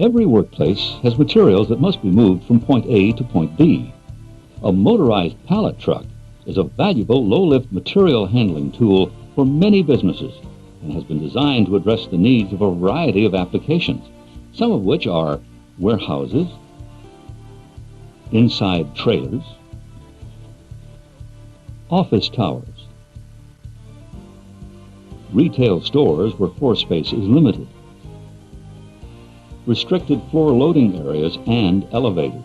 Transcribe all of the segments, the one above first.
Every workplace has materials that must be moved from point A to point B. A motorized pallet truck is a valuable low-lift material handling tool for many businesses and has been designed to address the needs of a variety of applications, some of which are warehouses, inside trailers, office towers, retail stores where floor space is limited, restricted floor loading areas, and elevators.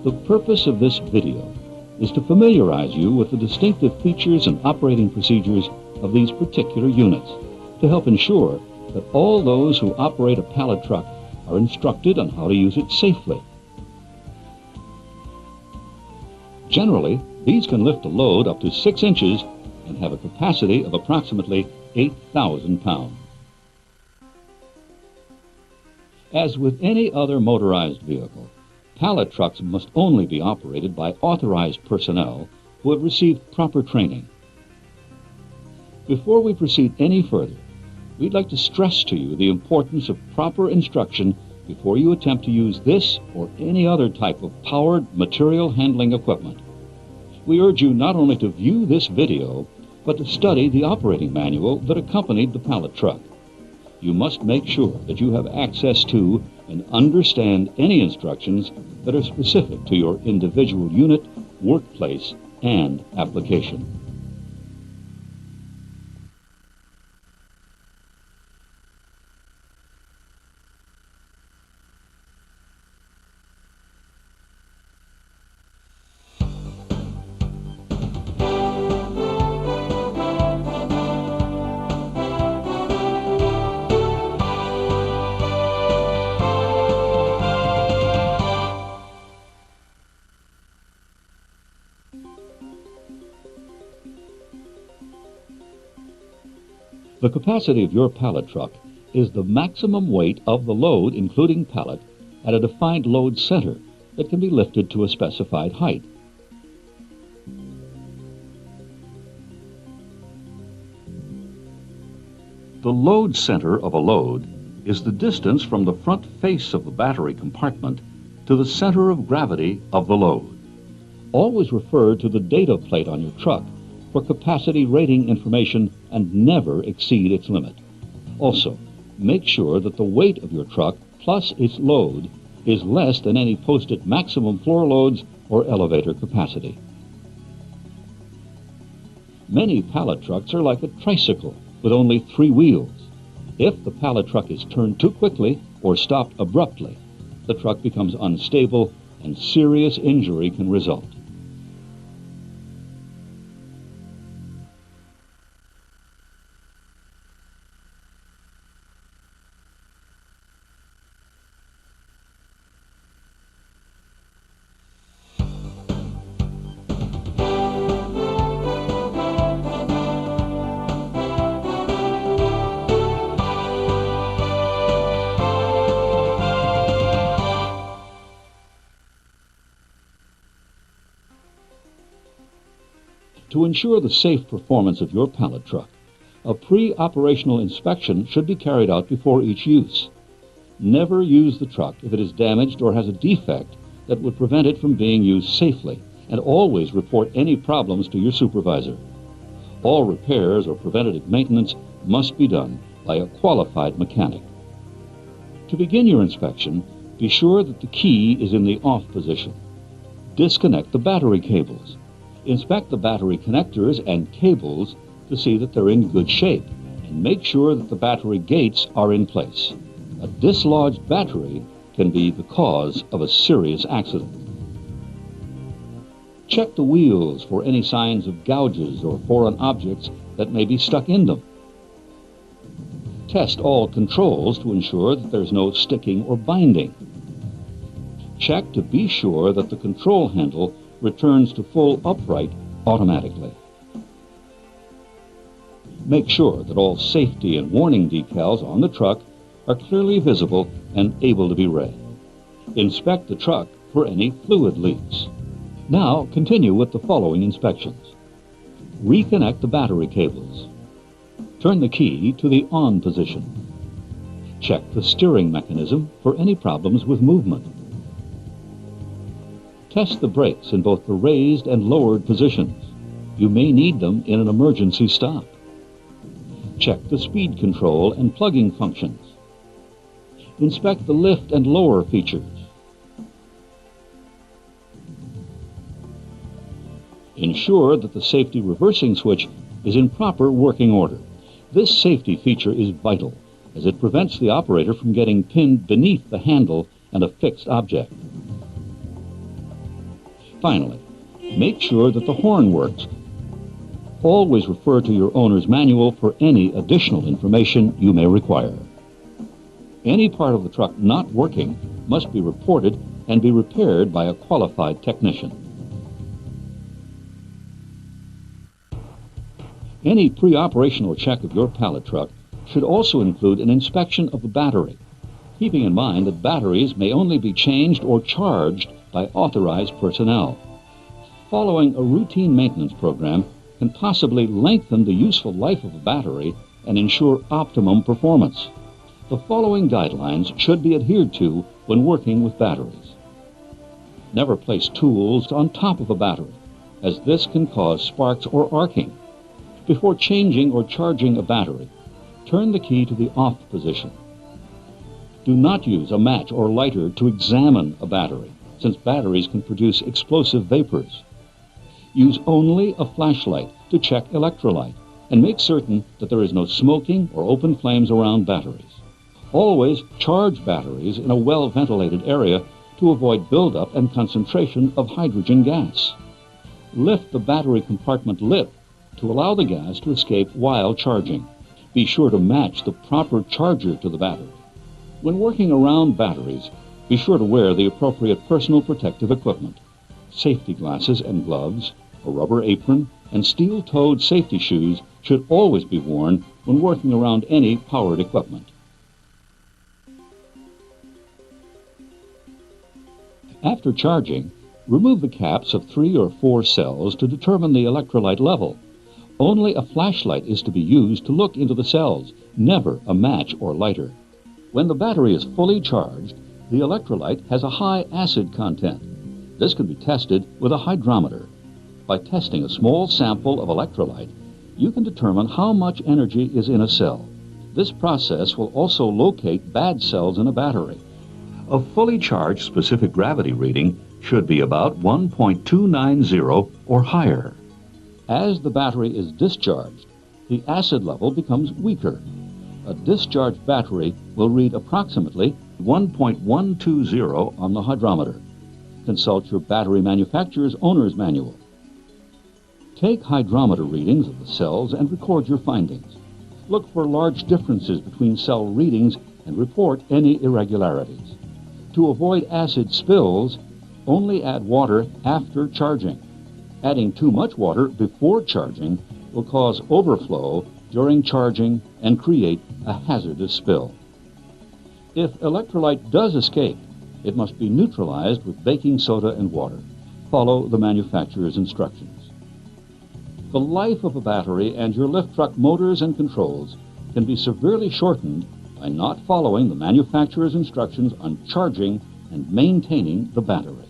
The purpose of this video is to familiarize you with the distinctive features and operating procedures of these particular units to help ensure that all those who operate a pallet truck are instructed on how to use it safely. Generally, these can lift a load up to 6 inches and have a capacity of approximately 8,000 pounds. As with any other motorized vehicle, pallet trucks must only be operated by authorized personnel who have received proper training. Before we proceed any further, we'd like to stress to you the importance of proper instruction before you attempt to use this or any other type of powered material handling equipment. We urge you not only to view this video, but to study the operating manual that accompanied the pallet truck. You must make sure that you have access to and understand any instructions that are specific to your individual unit, workplace, and application. The capacity of your pallet truck is the maximum weight of the load, including pallet, at a defined load center that can be lifted to a specified height. The load center of a load is the distance from the front face of the battery compartment to the center of gravity of the load. Always refer to the data plate on your truck for capacity rating information and never exceed its limit. Also, make sure that the weight of your truck plus its load is less than any posted maximum floor loads or elevator capacity. Many pallet trucks are like a tricycle with only 3 wheels. If the pallet truck is turned too quickly or stopped abruptly, the truck becomes unstable and serious injury can result. To ensure the safe performance of your pallet truck, a pre-operational inspection should be carried out before each use. Never use the truck if it is damaged or has a defect that would prevent it from being used safely, and always report any problems to your supervisor. All repairs or preventative maintenance must be done by a qualified mechanic. To begin your inspection, be sure that the key is in the off position. Disconnect the battery cables. Inspect the battery connectors and cables to see that they're in good shape, and make sure that the battery gates are in place. A dislodged battery can be the cause of a serious accident. Check the wheels for any signs of gouges or foreign objects that may be stuck in them. Test all controls to ensure that there's no sticking or binding. Check to be sure that the control handle returns to full upright automatically. Make sure that all safety and warning decals on the truck are clearly visible and able to be read. Inspect the truck for any fluid leaks. Now continue with the following inspections. Reconnect the battery cables. Turn the key to the on position. Check the steering mechanism for any problems with movement. Test the brakes in both the raised and lowered positions. You may need them in an emergency stop. Check the speed control and plugging functions. Inspect the lift and lower features. Ensure that the safety reversing switch is in proper working order. This safety feature is vital, as it prevents the operator from getting pinned beneath the handle and a fixed object. Finally, make sure that the horn works. Always refer to your owner's manual for any additional information you may require. Any part of the truck not working must be reported and be repaired by a qualified technician. Any pre-operational check of your pallet truck should also include an inspection of the battery, keeping in mind that batteries may only be changed or charged by authorized personnel. Following a routine maintenance program can possibly lengthen the useful life of a battery and ensure optimum performance. The following guidelines should be adhered to when working with batteries. Never place tools on top of a battery, as this can cause sparks or arcing. Before changing or charging a battery, turn the key to the off position. Do not use a match or lighter to examine a battery, since batteries can produce explosive vapors. Use only a flashlight to check electrolyte and make certain that there is no smoking or open flames around batteries. Always charge batteries in a well-ventilated area to avoid buildup and concentration of hydrogen gas. Lift the battery compartment lid to allow the gas to escape while charging. Be sure to match the proper charger to the battery. When working around batteries, be sure to wear the appropriate personal protective equipment. Safety glasses and gloves, a rubber apron, and steel-toed safety shoes should always be worn when working around any powered equipment. After charging, remove the caps of 3 or 4 cells to determine the electrolyte level. Only a flashlight is to be used to look into the cells, never a match or lighter. When the battery is fully charged, the electrolyte has a high acid content. This can be tested with a hydrometer. By testing a small sample of electrolyte, you can determine how much energy is in a cell. This process will also locate bad cells in a battery. A fully charged specific gravity reading should be about 1.290 or higher. As the battery is discharged, the acid level becomes weaker. A discharged battery will read approximately 1.120 on the hydrometer. Consult your battery manufacturer's owner's manual. Take hydrometer readings of the cells and record your findings. Look for large differences between cell readings and report any irregularities. To avoid acid spills, only add water after charging. Adding too much water before charging will cause overflow during charging and create a hazardous spill. If electrolyte does escape, it must be neutralized with baking soda and water. Follow the manufacturer's instructions. The life of a battery and your lift truck motors and controls can be severely shortened by not following the manufacturer's instructions on charging and maintaining the battery.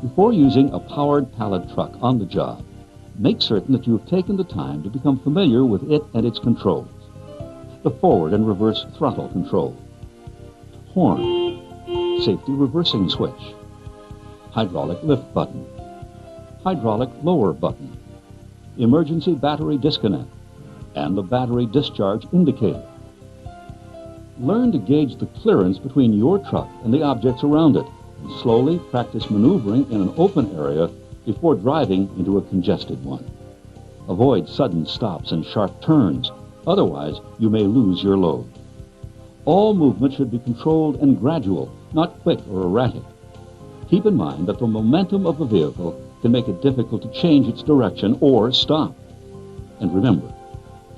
Before using a powered pallet truck on the job, make certain that you have taken the time to become familiar with it and its controls. The forward and reverse throttle control, horn, safety reversing switch, hydraulic lift button, hydraulic lower button, emergency battery disconnect, and the battery discharge indicator. Learn to gauge the clearance between your truck and the objects around it. Slowly practice maneuvering in an open area before driving into a congested one. Avoid sudden stops and sharp turns, otherwise you may lose your load. All movement should be controlled and gradual, not quick or erratic. Keep in mind that the momentum of the vehicle can make it difficult to change its direction or stop. And remember,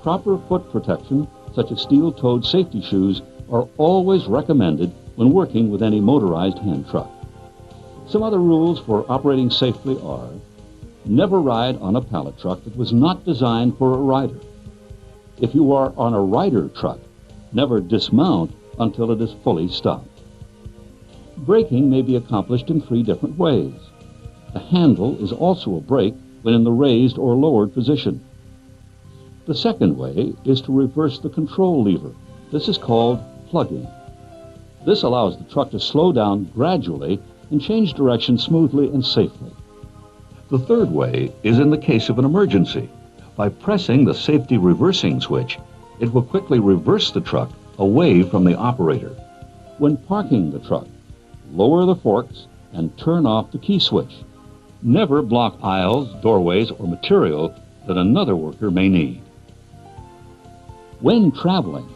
proper foot protection, such as steel-toed safety shoes, are always recommended when working with any motorized hand truck. Some other rules for operating safely are: never ride on a pallet truck that was not designed for a rider. If you are on a rider truck, never dismount until it is fully stopped. Braking may be accomplished in 3 different ways. The handle is also a brake when in the raised or lowered position. The second way is to reverse the control lever. This is called plugging. This allows the truck to slow down gradually and change direction smoothly and safely. The third way is in the case of an emergency. By pressing the safety reversing switch, it will quickly reverse the truck away from the operator. When parking the truck, lower the forks and turn off the key switch. Never block aisles, doorways, or material that another worker may need. When traveling,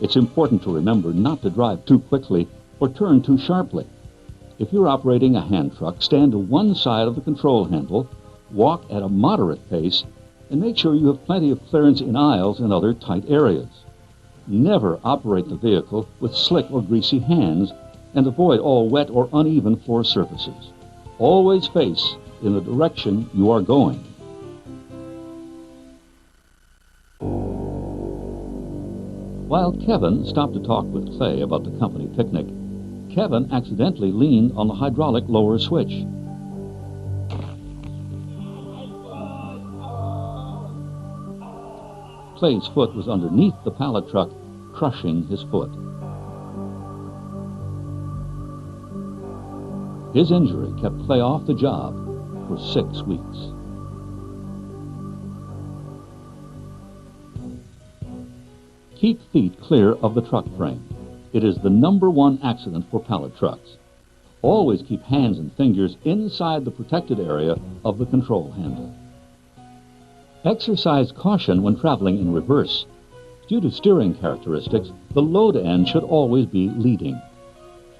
it's important to remember not to drive too quickly or turn too sharply. If you're operating a hand truck, stand to one side of the control handle, walk at a moderate pace, and make sure you have plenty of clearance in aisles and other tight areas. Never operate the vehicle with slick or greasy hands, and avoid all wet or uneven floor surfaces. Always face in the direction you are going. While Kevin stopped to talk with Clay about the company picnic, Kevin accidentally leaned on the hydraulic lower switch. Clay's foot was underneath the pallet truck, crushing his foot. His injury kept Clay off the job for 6 weeks. Keep feet clear of the truck frame. It is the #1 accident for pallet trucks. Always keep hands and fingers inside the protected area of the control handle. Exercise caution when traveling in reverse. Due to steering characteristics, the load end should always be leading.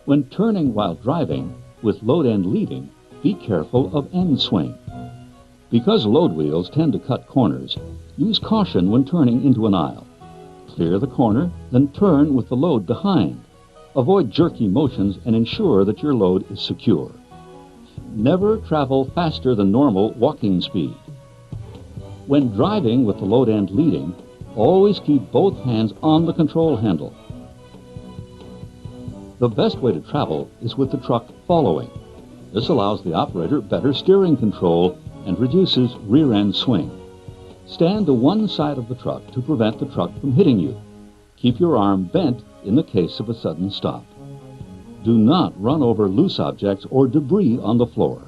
When turning while driving, with load end leading, be careful of end swing. Because load wheels tend to cut corners, use caution when turning into an aisle. Clear the corner, then turn with the load behind. Avoid jerky motions and ensure that your load is secure. Never travel faster than normal walking speed. When driving with the load end leading, always keep both hands on the control handle. The best way to travel is with the truck following. This allows the operator better steering control and reduces rear-end swing. Stand to one side of the truck to prevent the truck from hitting you. Keep your arm bent in the case of a sudden stop. Do not run over loose objects or debris on the floor.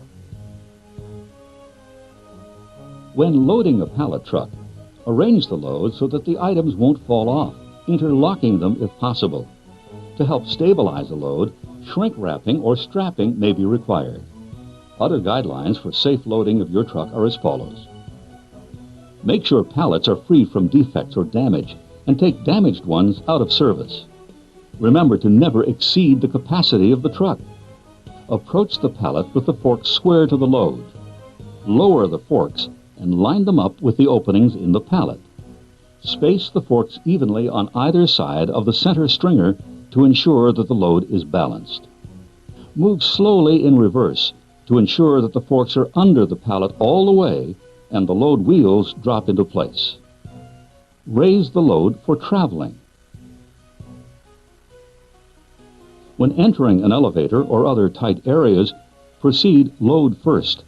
When loading a pallet truck, arrange the load so that the items won't fall off, interlocking them if possible. To help stabilize a load, shrink wrapping or strapping may be required. Other guidelines for safe loading of your truck are as follows. Make sure pallets are free from defects or damage, and take damaged ones out of service. Remember to never exceed the capacity of the truck. Approach the pallet with the forks square to the load. Lower the forks and line them up with the openings in the pallet. Space the forks evenly on either side of the center stringer to ensure that the load is balanced. Move slowly in reverse to ensure that the forks are under the pallet all the way and the load wheels drop into place. Raise the load for traveling. When entering an elevator or other tight areas, proceed load first.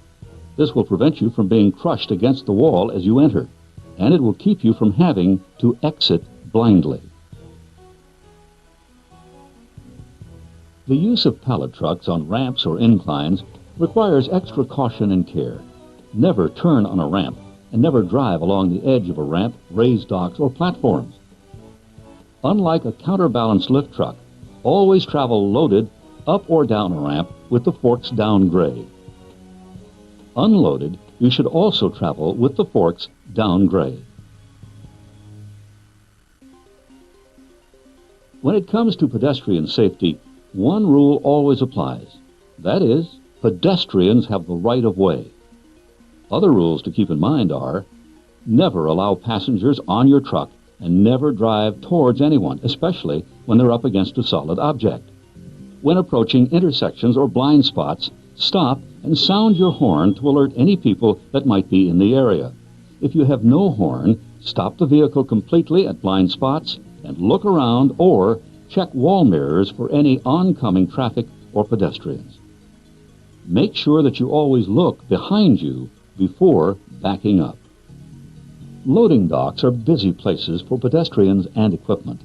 This will prevent you from being crushed against the wall as you enter, and it will keep you from having to exit blindly. The use of pallet trucks on ramps or inclines requires extra caution and care. Never turn on a ramp, and never drive along the edge of a ramp, raised docks, or platforms. Unlike a counterbalanced lift truck, always travel loaded up or down a ramp with the forks down grade. Unloaded, you should also travel with the forks down grade. When it comes to pedestrian safety, one rule always applies. That is, pedestrians have the right of way. Other rules to keep in mind are: never allow passengers on your truck and never drive towards anyone, especially when they're up against a solid object. When approaching intersections or blind spots, stop and sound your horn to alert any people that might be in the area. If you have no horn, stop the vehicle completely at blind spots and look around or check wall mirrors for any oncoming traffic or pedestrians. Make sure that you always look behind you before backing up. Loading docks are busy places for pedestrians and equipment.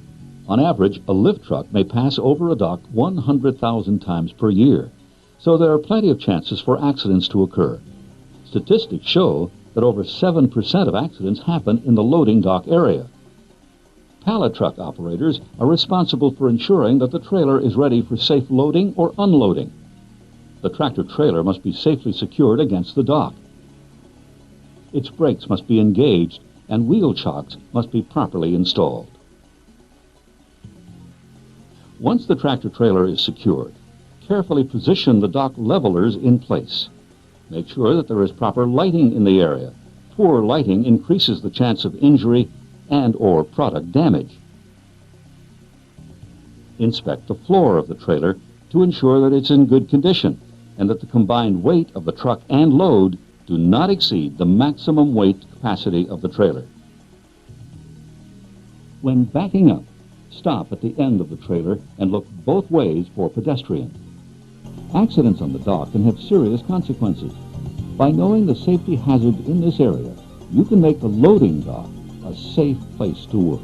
On average, a lift truck may pass over a dock 100,000 times per year, so there are plenty of chances for accidents to occur. Statistics show that over 7% of accidents happen in the loading dock area. Pallet truck operators are responsible for ensuring that the trailer is ready for safe loading or unloading. The tractor-trailer must be safely secured against the dock. Its brakes must be engaged and wheel chocks must be properly installed. Once the tractor-trailer is secured, carefully position the dock levelers in place. Make sure that there is proper lighting in the area. Poor lighting increases the chance of injury and/or product damage. Inspect the floor of the trailer to ensure that it's in good condition and that the combined weight of the truck and load do not exceed the maximum weight capacity of the trailer. When backing up, stop at the end of the trailer and look both ways for pedestrians. Accidents on the dock can have serious consequences. By knowing the safety hazard in this area, you can make the loading dock a safe place to work.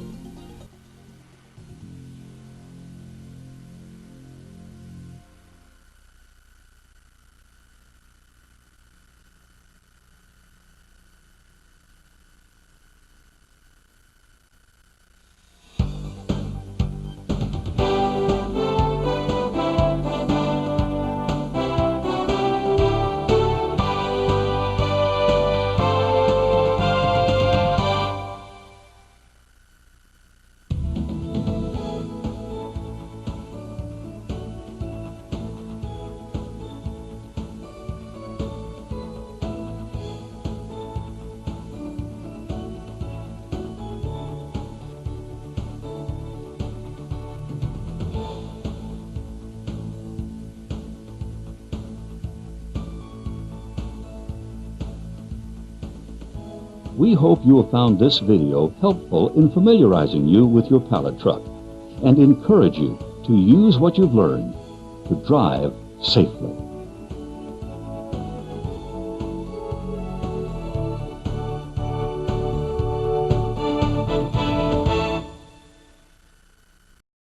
We hope you have found this video helpful in familiarizing you with your pallet truck and encourage you to use what you've learned to drive safely.